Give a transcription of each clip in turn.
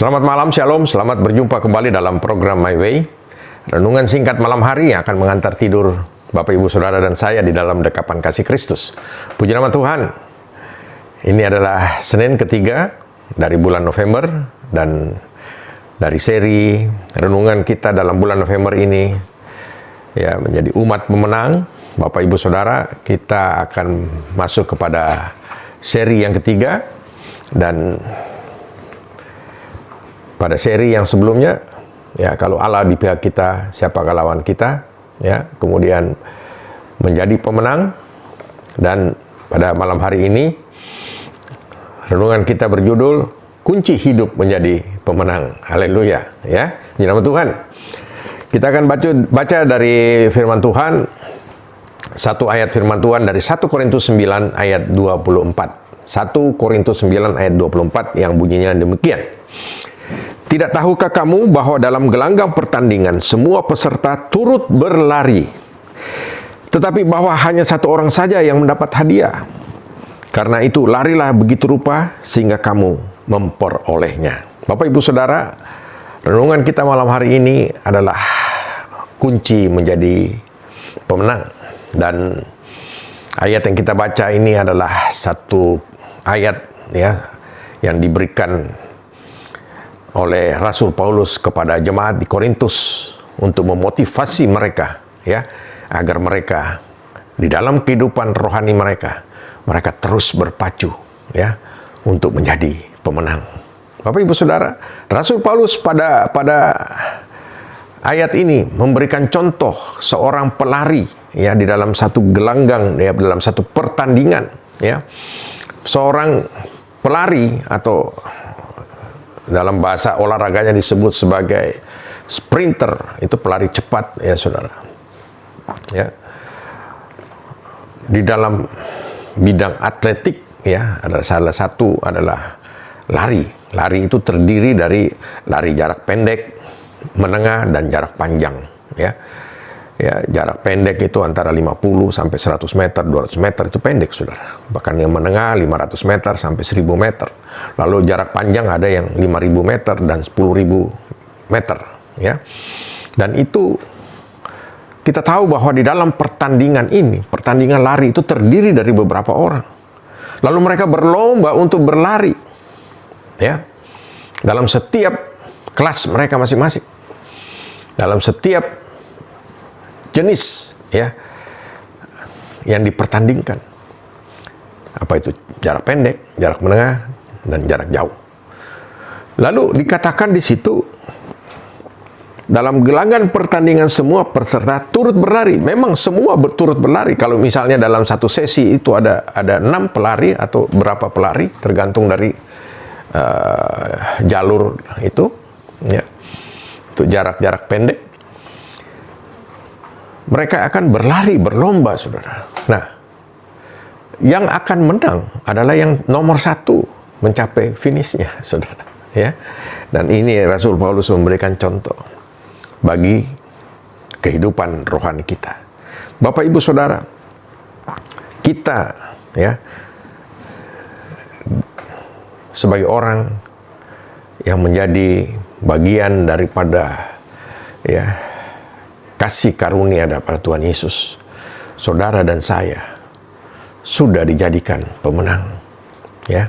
Selamat malam, Shalom. Selamat berjumpa kembali dalam program My Way. Renungan singkat malam hari yang akan mengantar tidur Bapak, Ibu, Saudara, dan saya di dalam dekapan kasih Kristus. Puji nama Tuhan. Ini adalah Senin ketiga dari bulan November, dan dari seri renungan kita dalam bulan November ini, ya, menjadi umat pemenang. Bapak, Ibu, Saudara, kita akan masuk kepada seri yang ketiga. Dan pada seri yang sebelumnya, ya, kalau Allah di pihak kita, siapakah lawan kita? Ya, kemudian menjadi pemenang. Dan pada malam hari ini, renungan kita berjudul Kunci Hidup Menjadi Pemenang. Haleluya, ya. Di nama Tuhan. Kita akan baca dari firman Tuhan, satu ayat firman Tuhan dari 1 Korintus 9 ayat 24. 1 Korintus 9 ayat 24 yang bunyinya demikian. Tidak tahukah kamu bahwa dalam gelanggang pertandingan semua peserta turut berlari, tetapi bahwa hanya satu orang saja yang mendapat hadiah? Karena itu larilah begitu rupa sehingga kamu memperolehnya. Bapak, Ibu, Saudara, renungan kita malam hari ini adalah kunci menjadi pemenang. Dan ayat yang kita baca ini adalah satu ayat, ya, yang diberikan oleh Rasul Paulus kepada jemaat di Korintus untuk memotivasi mereka, ya, agar mereka di dalam kehidupan rohani mereka terus berpacu, ya, untuk menjadi pemenang. Bapak, Ibu, Saudara, Rasul Paulus pada ayat ini memberikan contoh seorang pelari, ya, di dalam satu gelanggang, ya, dalam satu pertandingan, ya. Seorang pelari, atau dalam bahasa olahraganya disebut sebagai sprinter, itu pelari cepat, ya, Saudara. Ya. Di dalam bidang atletik, ya, ada salah satu adalah lari. Lari itu terdiri dari lari jarak pendek, menengah, dan jarak panjang, ya. Ya, jarak pendek itu antara 50 sampai 100 meter, 200 meter itu pendek, Saudara. Bahkan yang menengah 500 meter sampai 1000 meter. Lalu jarak panjang ada yang 5000 meter dan 10.000 meter, ya. Dan itu kita tahu bahwa di dalam pertandingan ini, pertandingan lari itu terdiri dari beberapa orang. Lalu mereka berlomba untuk berlari, ya. Dalam setiap kelas mereka masing-masing. Dalam setiap jenis, ya, yang dipertandingkan. Apa itu? Jarak pendek, jarak menengah, dan jarak jauh. Lalu dikatakan di situ, dalam gelanggang pertandingan semua peserta turut berlari. Memang semua turut berlari. Kalau misalnya dalam satu sesi itu ada 6 pelari atau berapa pelari, tergantung dari jalur itu, ya. Itu jarak-jarak pendek. Mereka akan berlari, berlomba, Saudara. Nah, yang akan menang adalah yang nomor 1 mencapai finishnya, Saudara. Ya, dan ini Rasul Paulus memberikan contoh bagi kehidupan rohani kita. Bapak, Ibu, Saudara, kita, ya, sebagai orang yang menjadi bagian daripada, ya, kasih karunia daripada Tuhan Yesus, saudara dan saya sudah dijadikan pemenang, ya.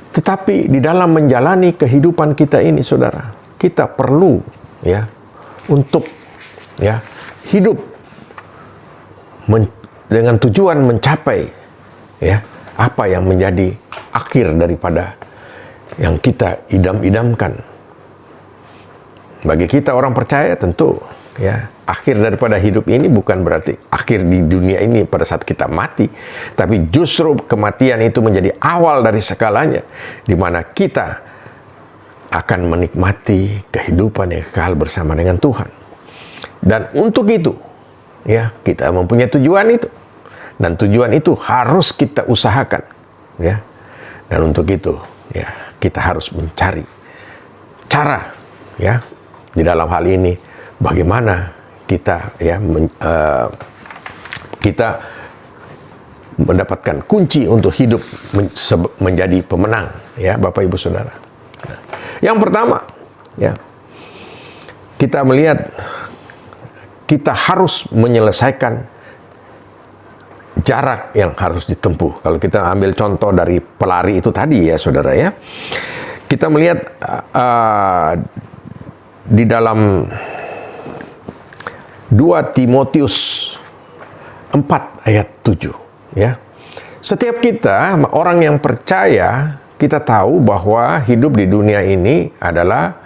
Tetapi di dalam menjalani kehidupan kita ini, saudara, kita perlu, ya, untuk, ya, hidup dengan tujuan mencapai, ya, apa yang menjadi akhir daripada yang kita idam-idamkan. Bagi kita orang percaya, tentu, ya, akhir daripada hidup ini bukan berarti akhir di dunia ini pada saat kita mati, tapi justru kematian itu menjadi awal dari segalanya, di mana kita akan menikmati kehidupan yang kekal bersama dengan Tuhan. Dan untuk itu, ya, kita mempunyai tujuan itu, dan tujuan itu harus kita usahakan, ya. Dan untuk itu, ya, kita harus mencari cara, ya, di dalam hal ini bagaimana kita, ya, kita mendapatkan kunci untuk hidup menjadi pemenang, ya, Bapak, Ibu, Saudara. Nah, Yang pertama, ya, kita melihat kita harus menyelesaikan jarak yang harus ditempuh. Kalau kita ambil contoh dari pelari itu tadi ya saudara ya, kita melihat di dalam 2 Timotius 4 ayat 7 ya. Setiap kita, orang yang percaya, kita tahu bahwa hidup di dunia ini adalah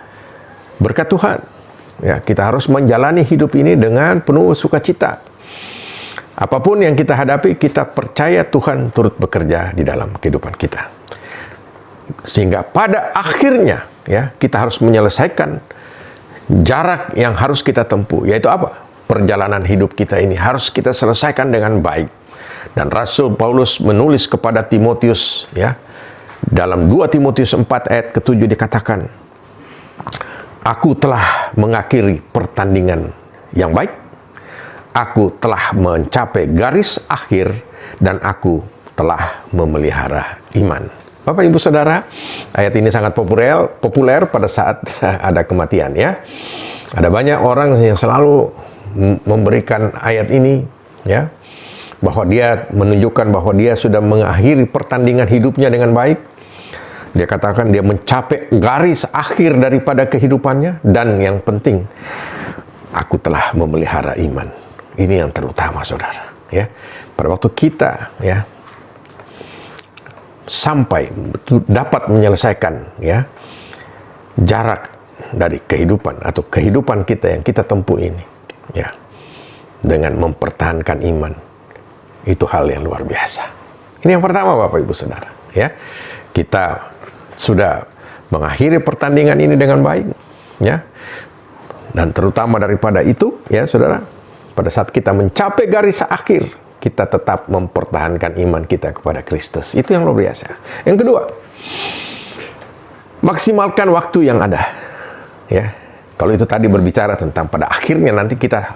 berkat Tuhan. Ya, kita harus menjalani hidup ini dengan penuh sukacita. Apapun yang kita hadapi, kita percaya Tuhan turut bekerja di dalam kehidupan kita. Sehingga pada akhirnya, ya, kita harus menyelesaikan jarak yang harus kita tempuh. Yaitu apa? Perjalanan hidup kita ini harus kita selesaikan dengan baik. Dan Rasul Paulus menulis kepada Timotius, ya, dalam 2 Timotius 4 ayat ke-7 dikatakan, aku telah mengakhiri pertandingan yang baik, aku telah mencapai garis akhir, dan aku telah memelihara iman. Bapak Ibu Saudara, ayat ini sangat populer pada saat ada kematian ya. Ada banyak orang yang selalu memberikan ayat ini ya, bahwa dia menunjukkan bahwa dia sudah mengakhiri pertandingan hidupnya dengan baik. Dia katakan dia mencapai garis akhir daripada kehidupannya, dan yang penting, aku telah memelihara iman. Ini yang terutama, saudara. Ya, pada waktu kita ya sampai dapat menyelesaikan ya jarak dari kehidupan atau kehidupan kita yang kita tempuh ini, ya, dengan mempertahankan iman, itu hal yang luar biasa. Ini yang pertama, Bapak Ibu Saudara. Ya, kita sudah mengakhiri pertandingan ini dengan baik, ya. Dan terutama daripada itu, ya saudara, pada saat kita mencapai garis akhir, kita tetap mempertahankan iman kita kepada Kristus. Itu yang luar biasa. Yang kedua, maksimalkan waktu yang ada. Ya, kalau itu tadi berbicara tentang pada akhirnya nanti kita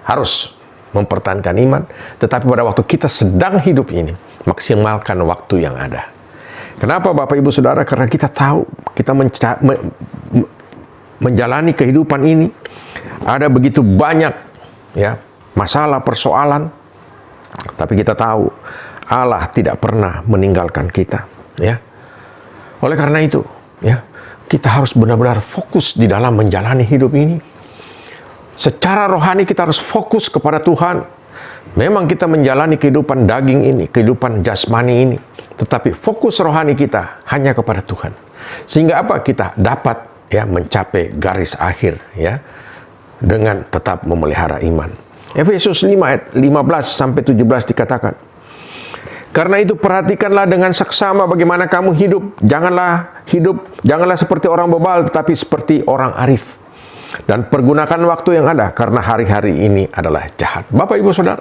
harus mempertahankan iman, tetapi pada waktu kita sedang hidup ini, maksimalkan waktu yang ada. Kenapa Bapak Ibu Saudara? Karena kita tahu, kita menjalani kehidupan ini, ada begitu banyak ya masalah, persoalan, tapi kita tahu Allah tidak pernah meninggalkan kita, ya. Oleh karena itu, ya, kita harus benar-benar fokus di dalam menjalani hidup ini. Secara rohani kita harus fokus kepada Tuhan. Memang kita menjalani kehidupan daging ini, kehidupan jasmani ini, tetapi fokus rohani kita hanya kepada Tuhan. Sehingga apa? Kita dapat ya mencapai garis akhir ya dengan tetap memelihara iman. Efesus 5 ayat 15 sampai 17 dikatakan, karena itu perhatikanlah dengan seksama bagaimana kamu hidup. Janganlah seperti orang bebal, tetapi seperti orang arif. Dan pergunakan waktu yang ada, karena hari-hari ini adalah jahat. Bapak Ibu Saudara,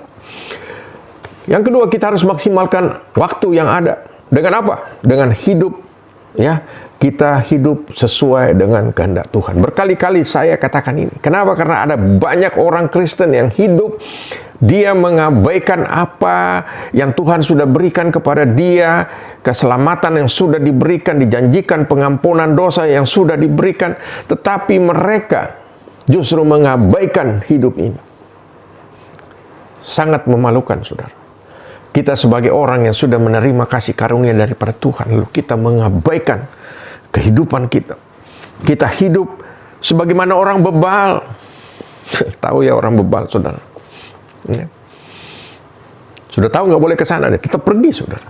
yang kedua, kita harus maksimalkan waktu yang ada. Dengan apa? Dengan hidup, ya, kita hidup sesuai dengan kehendak Tuhan. Berkali-kali saya katakan ini. Kenapa? Karena ada banyak orang Kristen yang hidup, dia mengabaikan apa yang Tuhan sudah berikan kepada dia, keselamatan yang sudah diberikan, dijanjikan pengampunan dosa yang sudah diberikan, tetapi mereka justru mengabaikan hidup ini. Sangat memalukan, saudara. Kita sebagai orang yang sudah menerima kasih karunia daripada Tuhan, lalu kita mengabaikan kehidupan kita. Kita hidup sebagaimana orang bebal. Tahu ya orang bebal, saudara. Ya. Sudah tahu nggak boleh ke sana, dia tetap pergi, saudara.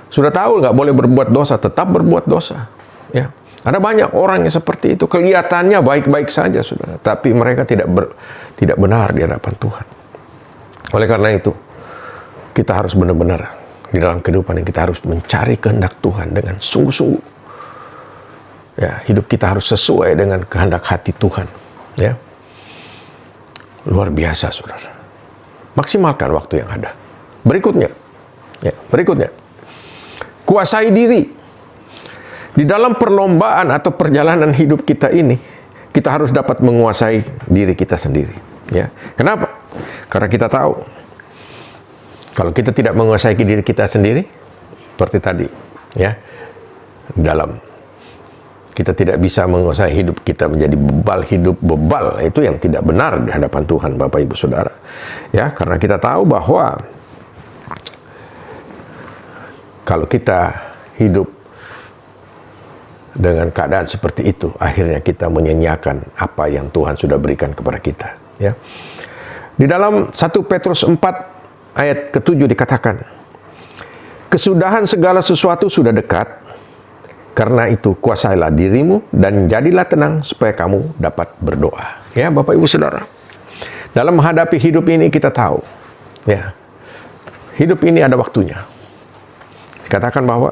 Sudah tahu nggak boleh berbuat dosa, tetap berbuat dosa. Ya. Ada banyak orang yang seperti itu, kelihatannya baik-baik saja, saudara, tapi mereka tidak benar di hadapan Tuhan. Oleh karena itu, kita harus benar-benar di dalam kehidupan ini, kita harus mencari kehendak Tuhan dengan sungguh-sungguh. Ya, hidup kita harus sesuai dengan kehendak hati Tuhan. Ya, luar biasa, saudara. Maksimalkan waktu yang ada. Berikutnya, kuasai diri. Di dalam perlombaan atau perjalanan hidup kita ini, kita harus dapat menguasai diri kita sendiri. Ya, kenapa? Karena kita tahu, kalau kita tidak menguasai diri kita sendiri, seperti tadi, ya, dalam Kita tidak bisa menguasai hidup kita menjadi bebal, hidup bebal. Itu yang tidak benar di hadapan Tuhan, Bapak Ibu Saudara. Ya, karena kita tahu bahwa kalau kita hidup dengan keadaan seperti itu, akhirnya kita menyanyiakan apa yang Tuhan sudah berikan kepada kita. Ya. Di dalam 1 Petrus 4 ayat ke-7 dikatakan, kesudahan segala sesuatu sudah dekat. Karena itu, kuasailah dirimu dan jadilah tenang supaya kamu dapat berdoa. Ya, Bapak Ibu Saudara. Dalam menghadapi hidup ini kita tahu, ya, hidup ini ada waktunya. Dikatakan bahwa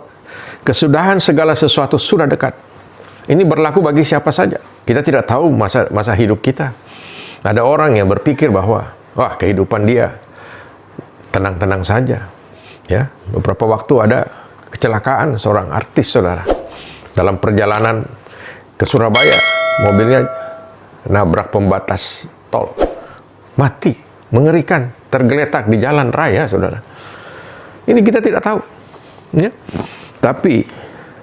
kesudahan segala sesuatu sudah dekat. Ini berlaku bagi siapa saja. Kita tidak tahu masa hidup kita. Ada orang yang berpikir bahwa, wah, kehidupan dia tenang-tenang saja. Ya, beberapa waktu ada kecelakaan seorang artis, saudara. Dalam perjalanan ke Surabaya, mobilnya nabrak pembatas tol. Mati, mengerikan, tergeletak di jalan raya, saudara. Ini kita tidak tahu. Ya. Tapi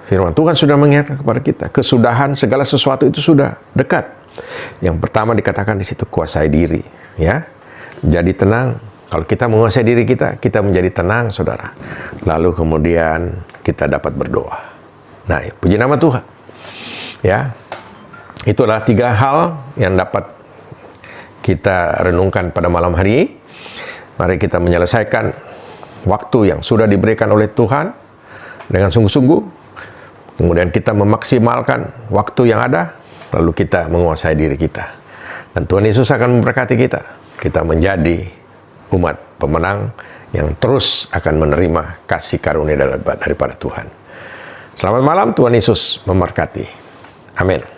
firman Tuhan sudah mengingatkan kepada kita, kesudahan segala sesuatu itu sudah dekat. Yang pertama dikatakan di situ, kuasai diri. Ya, jadi tenang. Kalau kita menguasai diri kita, kita menjadi tenang, saudara. Lalu kemudian kita dapat berdoa. Nah, puji nama Tuhan. Ya, itu adalah 3 hal yang dapat kita renungkan pada malam hari ini. Mari kita menyelesaikan waktu yang sudah diberikan oleh Tuhan dengan sungguh-sungguh. Kemudian kita memaksimalkan waktu yang ada, lalu kita menguasai diri kita. Dan Tuhan Yesus akan memberkati kita. Kita menjadi umat pemenang yang terus akan menerima kasih karunia daripada Tuhan. Selamat malam, Tuhan Yesus memberkati. Amin.